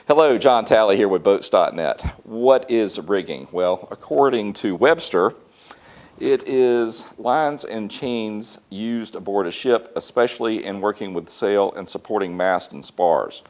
Hello, John Talley here with boats.net. What is rigging? Well, according to Webster, it is lines and chains used aboard a ship, especially in working with sail and supporting mast and spars.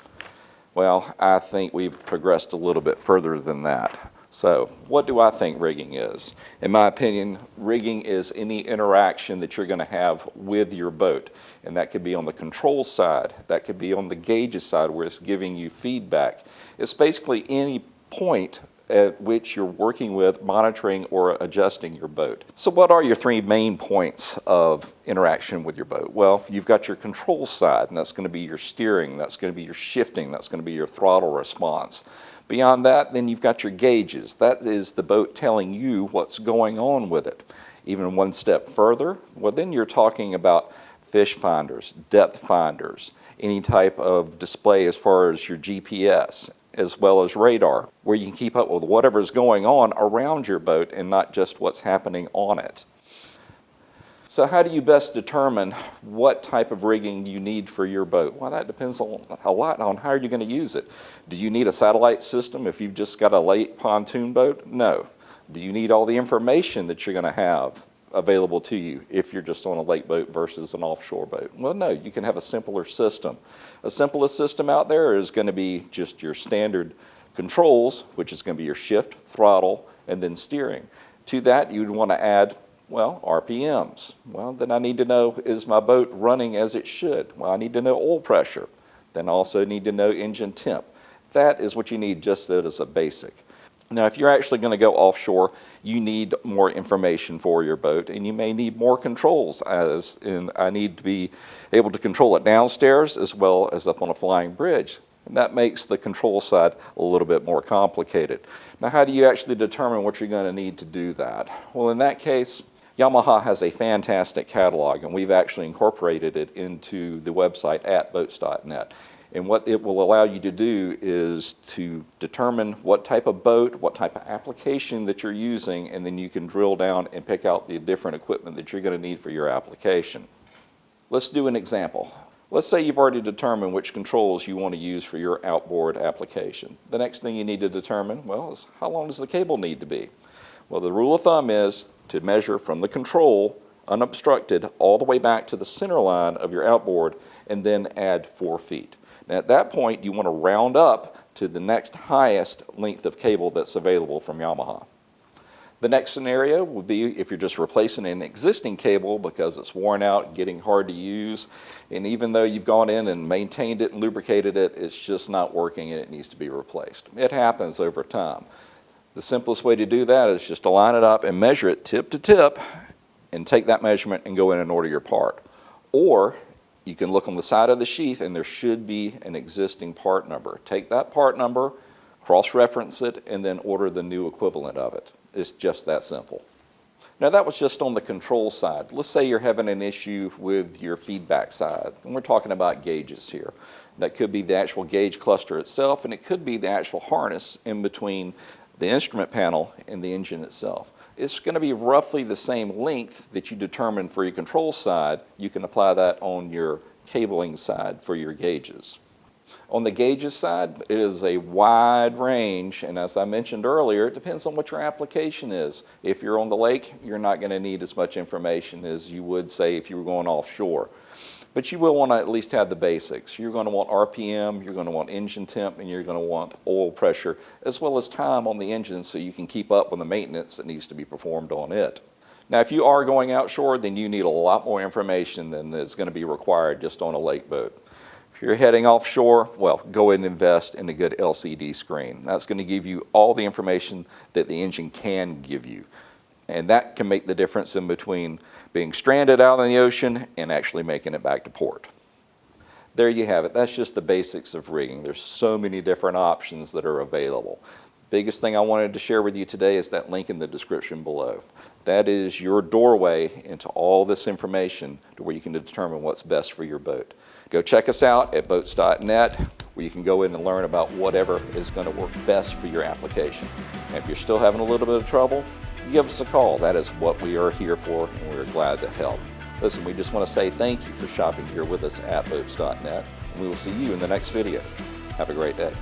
Well, I think we've progressed a little bit further than that. So, what do I think rigging is? In my opinion, rigging is any interaction that you're going to have with your boat. And that could be on the control side, that could be on the gauges side where it's giving you feedback. It's basically any point at which you're working with, monitoring, or adjusting your boat. So what are your three main points of interaction with your boat? Well, you've got your control side, and that's going to be your steering, that's going to be your shifting, that's going to be your throttle response. Beyond that, then you've got your gauges. That is the boat telling you what's going on with it. Even one step further, well, then you're talking about fish finders, depth finders, any type of display as far as your GPS, as well as radar, where you can keep up with whatever's going on around your boat and not just what's happening on it. So how do you best determine what type of rigging you need for your boat? Well, that depends a lot on how you're going to use it. Do you need a satellite system if you've just got a lake pontoon boat? No. Do you need all the information that you're going to have available to you if you're just on a lake boat versus an offshore boat? Well, no, you can have a simpler system. The simplest system out there is going to be just your standard controls, which is going to be your shift, throttle, and then steering. To that, you'd want to add, well, RPMs. Well, then I need to know, is my boat running as it should? Well, I need to know oil pressure. Then I also need to know engine temp. That is what you need just as a basic. Now, if you're actually going to go offshore, you need more information for your boat, and you may need more controls, as in I need to be able to control it downstairs as well as up on a flying bridge. And that makes the control side a little bit more complicated. Now, how do you actually determine what you're going to need to do that? Well, in that case, Yamaha has a fantastic catalog, and we've actually incorporated it into the website at boats.net. And what it will allow you to do is to determine what type of boat, what type of application that you're using, and then you can drill down and pick out the different equipment that you're going to need for your application. Let's do an example. Let's say you've already determined which controls you want to use for your outboard application. The next thing you need to determine, well, is how long does the cable need to be? Well, the rule of thumb is to measure from the control, unobstructed, all the way back to the center line of your outboard, and then add 4 feet. Now, at that point, you want to round up to the next highest length of cable that's available from Yamaha. The next scenario would be if you're just replacing an existing cable because it's worn out, getting hard to use, and even though you've gone in and maintained it and lubricated it, it's just not working and it needs to be replaced. It happens over time. The simplest way to do that is just to line it up and measure it tip to tip and take that measurement and go in and order your part. Or you can look on the side of the sheath and there should be an existing part number. Take that part number, cross-reference it, and then order the new equivalent of it. It's just that simple. Now, that was just on the control side. Let's say you're having an issue with your feedback side, and we're talking about gauges here. That could be the actual gauge cluster itself, and it could be the actual harness in between the instrument panel and the engine itself. It's going to be roughly the same length that you determine for your control side. You can apply that on your cabling side for your gauges. On the gauges side, it is a wide range, and as I mentioned earlier, it depends on what your application is. If you're on the lake, you're not going to need as much information as you would, say, if you were going offshore. But you will want to at least have the basics. You're going to want RPM, you're going to want engine temp, and you're going to want oil pressure, as well as time on the engine so you can keep up with the maintenance that needs to be performed on it. Now, if you are going outshore, then you need a lot more information than is going to be required just on a lake boat. If you're heading offshore, well, go ahead and invest in a good LCD screen. That's going to give you all the information that the engine can give you. And that can make the difference in between being stranded out in the ocean and actually making it back to port. There you have it. That's just the basics of rigging. There's so many different options that are available. The biggest thing I wanted to share with you today is that link in the description below. That is your doorway into all this information to where you can determine what's best for your boat. Go check us out at boats.net, where you can go in and learn about whatever is going to work best for your application. And if you're still having a little bit of trouble, give us a call. That is what we are here for, and we're glad to help. Listen, we just want to say thank you for shopping here with us at boats.net, and we will see you in the next video. Have a great day.